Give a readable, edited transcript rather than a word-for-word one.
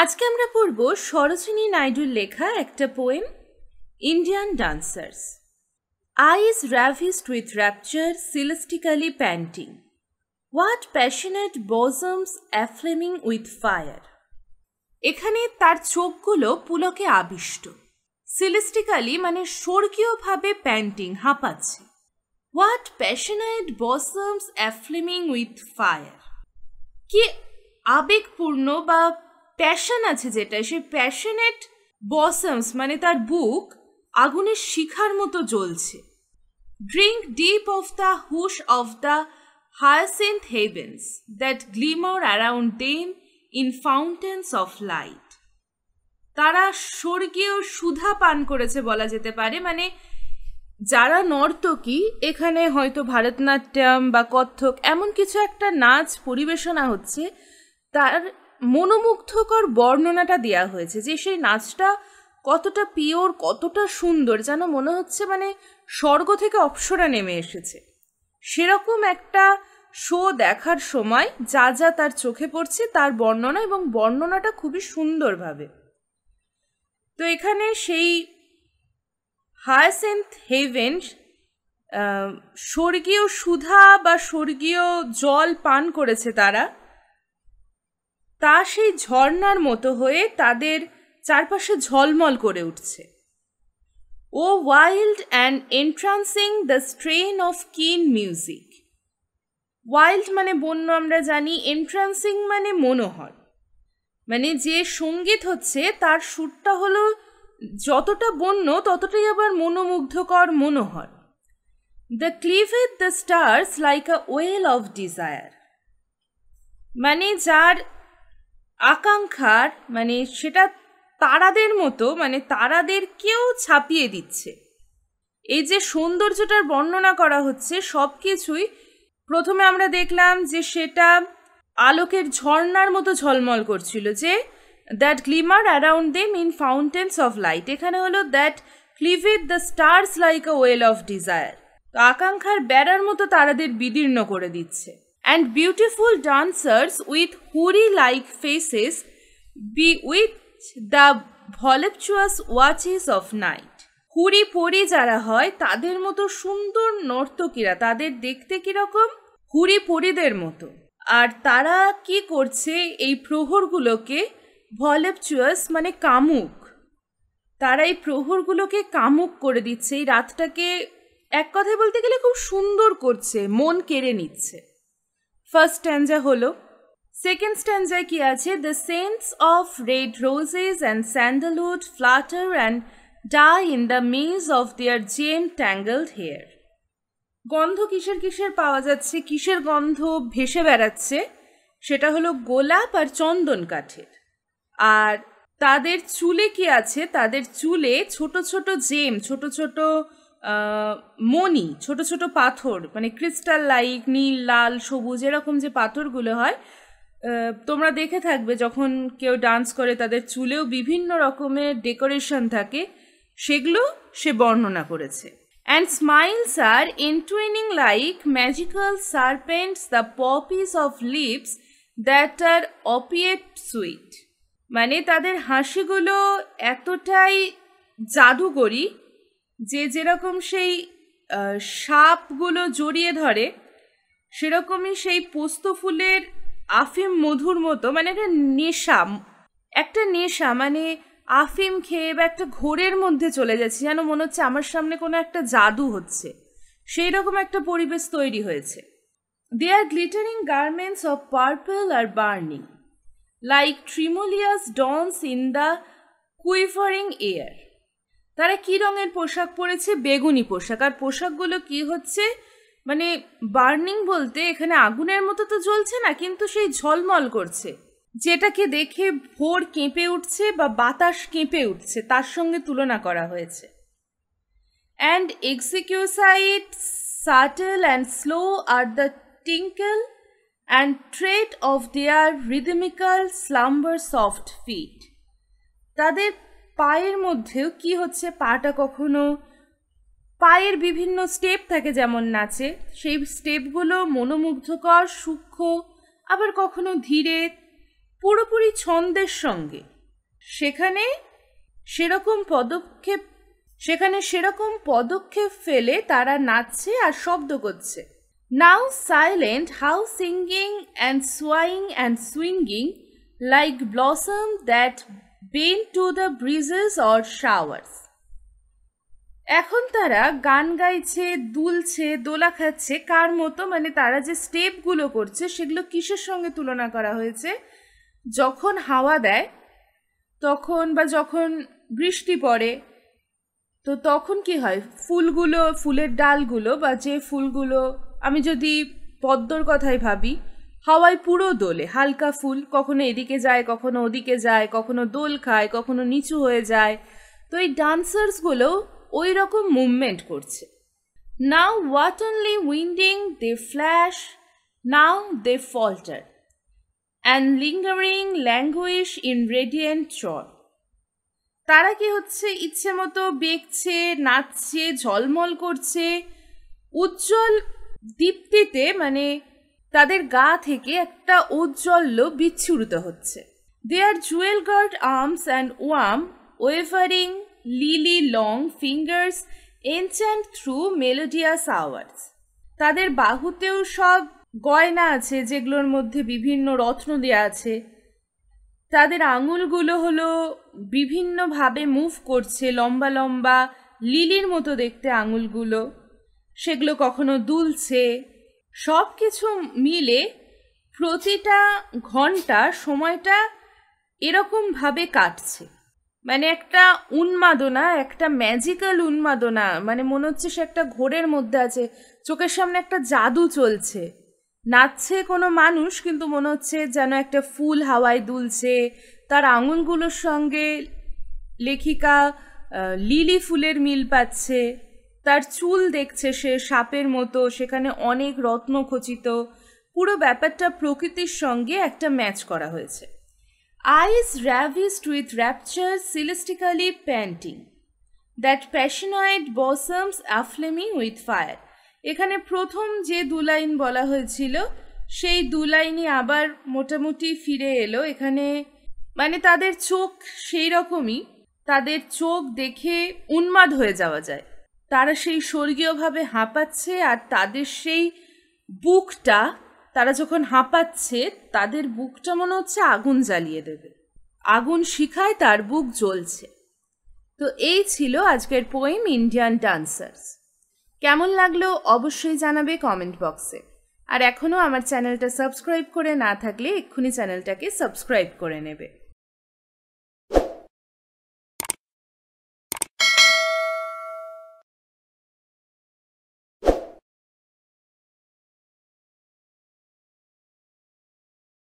আজকে আমরা পড়ব সরোজিনী নাইডুর লেখা একটা poem Indian dancers. Eyes ravished with rapture, celestically panting. What passionate bosoms aflaming with fire. এখানে তার চোখগুলো পুলকে আবিষ্ট। সিলেস্টিক্যালি মানে স্বর্গীয়ভাবে painting, হাঁপাচ্ছে। What passionate bosoms aflaming with fire. কি আবেগপূর্ণ বা প্যাশন আছে যেটা, সেই প্যাশনেট বসমস মানে তার বুক আগুনের শিখার মতো জ্বলছে। Drink deep of the hush of the hyacinth heavens that glimmer around them in fountains of light. তারা স্বর্গীয় সুধা পান করেছে বলা যেতে পারে। মানে যারা নর্তকী, এখানে হয়তো ভারতনাট্যম বা কত্থক এমন কিছু একটা নাচ পরিবেশনা হচ্ছে, তার মনোমুগ্ধকর বর্ণনাটা দেওয়া হয়েছে যে সেই নাচটা কতটা পিওর, কতটা সুন্দর, যেন মনে হচ্ছে মানে স্বর্গ থেকে অপ্সরা নেমে এসেছে। সেরকম একটা শো দেখার সময় যা যা তার চোখে পড়ছে তার বর্ণনা, এবং বর্ণনাটা খুবই সুন্দরভাবে। তো এখানে সেই হায়াসিন্থ হেভেন, স্বর্গীয় সুধা বা স্বর্গীয় জল পান করেছে তারা, তা সেই ঝর্ণার মতো হয়ে তাদের চারপাশে ঝলমল করে উঠছে। O wild and entrancing the strain of keen music. Wild মানে বন্য আমরা জানি, এন্ট্রান্সিং মানে মনোহর, মানে যে সঙ্গীত হচ্ছে তার সুরটা হলো যতটা বন্য ততটাই আবার মনোমুগ্ধকর, মনোহর। The cleaveth the stars like a wail of desire, মানে যার আকাঙ্ক্ষার মানে সেটা তারাদের মতো, মানে তারাদেরকেও ছাপিয়ে দিচ্ছে। এই যে সৌন্দর্যটার বর্ণনা করা হচ্ছে সব কিছুই, প্রথমে আমরা দেখলাম যে সেটা আলোকের ঝর্ণার মতো ঝলমল করছিল, যে that glimmer around them in fountains of light. এখানে হলো that cleaveth the stars like a wail of desire, তো আকাঙ্ক্ষার বেড়ার মতো তারাদের বিদীর্ণ করে দিচ্ছে। And beautiful dancers with houri-like faces be with the voluptuous watches of night. হুরি পরি যারা হয় তাদের মতো সুন্দর নর্তকীরা, তাদের দেখতে কিরকম হুরি পরিদের মতো। আর তারা কি করছে, এই প্রহরগুলোকে ভলেপচুয়াস মানে কামুক, তারা এই প্রহরগুলোকে কামুক করে দিচ্ছে, এই রাতটাকে এক কথায় বলতে গেলে খুব সুন্দর করছে, মন কেড়ে নিচ্ছে। ফার্স্ট স্ট্যাঞ্জা হলো। সেকেন্ড স্ট্যাঞ্জায় কি আছে? The scents of red roses and sandalwood flutter and die in the maze of their gem tangled hair. গন্ধ কিসের কিসের পাওয়া যাচ্ছে, কিসের গন্ধ ভেসে বেড়াচ্ছে? সেটা হলো গোলাপ আর চন্দন কাঠের। আর তাদের চুলে কি আছে? তাদের চুলে ছোট ছোট জেম, ছোট ছোট মণি, ছোট ছোট পাথর, মানে ক্রিস্টাল লাইক নীল, লাল, সবুজ এরকম যে পাথরগুলো হয়, তোমরা দেখে থাকবে যখন কেউ ডান্স করে তাদের চুলেও বিভিন্ন রকমের ডেকোরেশন থাকে, সেগুলো সে বর্ণনা করেছে। And smiles are entwining like magical serpents the poppies of lips that are opiate sweet, মানে তাদের হাসিগুলো এতটাই জাদুকরী যে যেরকম সেই সাপগুলো জড়িয়ে ধরে সেরকমই সেই পোস্ত ফুলের আফিম মধুর মতো, মানে একটা নেশা, মানে আফিম খেয়ে বা একটা ঘোরের মধ্যে চলে যাচ্ছে, যেন মনে হচ্ছে আমার সামনে কোনো একটা জাদু হচ্ছে, সেই রকম একটা পরিবেশ তৈরি হয়েছে। Their glittering garments of purple are burning like tremulous dawns in the quivering air. তারা কি রঙের পোশাক পরেছে? বেগুনি পোশাক। আর পোশাকগুলো কি হচ্ছে, মানে বার্নিং বলতে এখানে আগুনের মতো তো জ্বলছে না, কিন্তু সেই ঝলমল করছে, যেটাকে দেখে ভোর কেঁপে উঠছে বা বাতাস কেঁপে উঠছে, তার সঙ্গে তুলনা করা হয়েছে। And exquisite subtle and slow are the tinkle and tread of their rhythmical slumber soft feet. তাদের পায়ের মধ্যেও কি হচ্ছে, পাটা কখনো, পায়ের বিভিন্ন স্টেপ থাকে যেমন নাচে, সেই স্টেপগুলো মনোমুগ্ধকর, সূক্ষ্ম, আবার কখনো ধীরে, পুরোপুরি ছন্দের সঙ্গে। সেখানে সেরকম পদক্ষেপ ফেলে তারা নাচছে আর শব্দ করছে। Now silent, how singing and swaying and swinging like blossom that bend to the breezes or showers. এখন তারা গান গাইছে, দুলছে, দোলা খাচ্ছে। কার মতো? মানে তারা যে স্টেপগুলো করছে সেগুলো কিসের সঙ্গে তুলনা করা হয়েছে? যখন হাওয়া দেয় তখন, বা যখন বৃষ্টি পড়ে, তো তখন কি হয়, ফুলের ডালগুলো বা যে ফুলগুলো, আমি যদি পদ্মর কথাই ভাবি, হাওয়ায় পুরো দোলে, হালকা ফুল কখনো এদিকে যায়, কখনো ওদিকে যায়, কখনো দোল খায়, কখনো নিচু হয়ে যায়। তো এই ডান্সার্সগুলো ওই রকম মুভমেন্ট করছে। নাও what only winding they flash, now they falter and lingering languish in radiant joy. তারা কি হচ্ছে, ইচ্ছে মতো বেঁকছে, নাচছে, ঝলমল করছে, উজ্জ্বল দীপ্তিতে, মানে তাদের গা থেকে একটা ঔজ্জ্বল্য বিচ্ছুরিত হচ্ছে। Their jewel girt arms and warm wavering lily long fingers enchant through melodious hours. তাদের বাহুতেও সব গয়না আছে যেগুলোর মধ্যে বিভিন্ন রত্ন দেওয়া আছে। তাদের আঙুলগুলো হলো বিভিন্নভাবে মুভ করছে, লম্বা লম্বা লিলির মতো দেখতে আঙুলগুলো, সেগুলো কখনো দুলছে। সব কিছু মিলে প্রতিটা ঘন্টা সময়টা এরকমভাবে কাটছে, মানে একটা উন্মাদনা, একটা ম্যাজিক্যাল উন্মাদনা, মানে মনে হচ্ছে সে একটা ঘোরের মধ্যে আছে, চোখের সামনে একটা জাদু চলছে। নাচছে কোনো মানুষ, কিন্তু মনে হচ্ছে যেন একটা ফুল হাওয়ায় দুলছে, তার আঙুলগুলোর সঙ্গে লেখিকা লিলি ফুলের মিল পাচ্ছে। তার চুল দেখছে সে সাপের মতো, সেখানে অনেক রত্ন খচিত। পুরো ব্যাপারটা প্রকৃতির সঙ্গে একটা ম্যাচ করা হয়েছে। Eyes ravished with rapture celestically panting, that passionate bosoms aflaming with fire. এখানে প্রথম যে দুলাইন বলা হয়েছিল সেই দুলাইনই আবার মোটামুটি ফিরে এলো এখানে। মানে তাদের চোখ সেই রকমই, তাদের চোখ দেখে উন্মাদ হয়ে যাওয়া যায়। তারা সেই স্বর্গীয়ভাবে হাঁপাচ্ছে, আর তাদের সেই বুকটা, তারা যখন হাঁপাচ্ছে তাদের বুকটা মনে হচ্ছে আগুন জ্বালিয়ে দেবে, আগুন শিখায় তার বুক জ্বলছে। তো এই ছিল আজকের পোয়েম ইন্ডিয়ান ডান্সার্স। কেমন লাগলো অবশ্যই জানাবে কমেন্ট বক্সে। আর এখনও আমার চ্যানেলটা সাবস্ক্রাইব করে না থাকলে এক্ষুনি চ্যানেলটাকে সাবস্ক্রাইব করে নেবে।